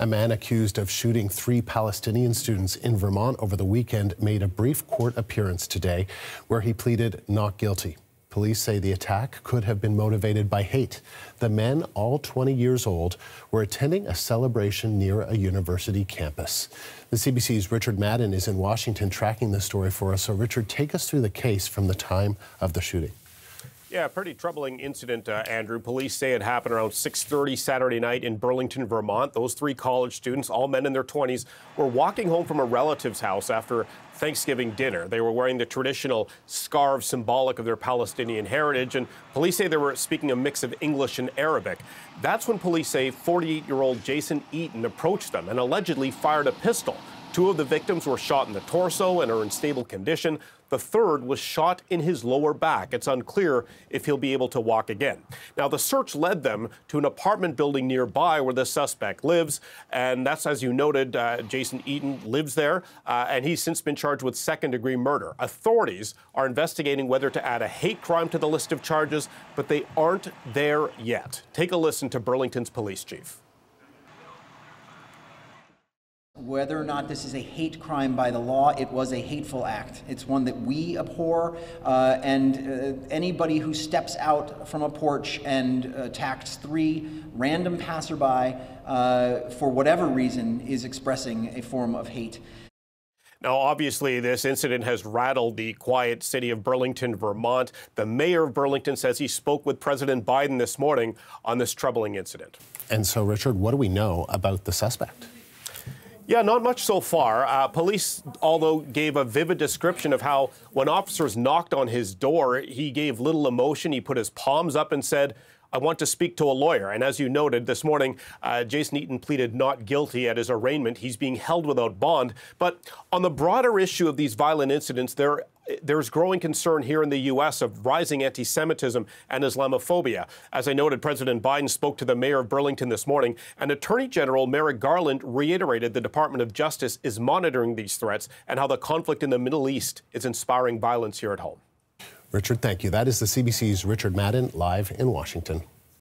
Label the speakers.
Speaker 1: A man accused of shooting 3 Palestinian students in Vermont over the weekend made a brief court appearance today where he pleaded not guilty. Police say the attack could have been motivated by hate. The men, all 20 years old, were attending a celebration near a university campus. The CBC's Richard Madden is in Washington tracking this story for us. So Richard, take us through the case from the time of the shooting.
Speaker 2: Yeah, pretty troubling incident, Andrew. Police say it happened around 6:30 Saturday night in Burlington, Vermont. Those 3 college students, all men in their 20s, were walking home from a relative's house after Thanksgiving dinner. They were wearing the traditional scarves symbolic of their Palestinian heritage, and police say they were speaking a mix of English and Arabic. That's when police say 48-year-old Jason Eaton approached them and allegedly fired a pistol. 2 of the victims were shot in the torso and are in stable condition. The third was shot in his lower back. It's unclear if he'll be able to walk again. Now, the search led them to an apartment building nearby where the suspect lives. And that's, as you noted, Jason Eaton lives there, and he's since been charged with second-degree murder. Authorities are investigating whether to add a hate crime to the list of charges, but they aren't there yet. Take a listen to Burlington's police chief.
Speaker 3: Whether or not this is a hate crime by the law, it was a hateful act. It's one that we abhor, and anybody who steps out from a porch and attacks 3 random passerby for whatever reason is expressing a form of hate.
Speaker 2: Now, obviously, this incident has rattled the quiet city of Burlington, Vermont. The mayor of Burlington says he spoke with President Biden this morning on this troubling incident.
Speaker 1: And so, Richard, what do we know about the suspect?
Speaker 2: Yeah, not much so far. Police, although, gave a vivid description of how when officers knocked on his door, he gave little emotion. He put his palms up and said, "I want to speak to a lawyer." And as you noted this morning, Jason Eaton pleaded not guilty at his arraignment. He's being held without bond. But on the broader issue of these violent incidents, there's growing concern here in the U.S. of rising anti-Semitism and Islamophobia. As I noted, President Biden spoke to the mayor of Burlington this morning, and Attorney General Merrick Garland reiterated the Department of Justice is monitoring these threats and how the conflict in the Middle East is inspiring violence here at home.
Speaker 1: Richard, thank you. That is the CBC's Richard Madden live in Washington.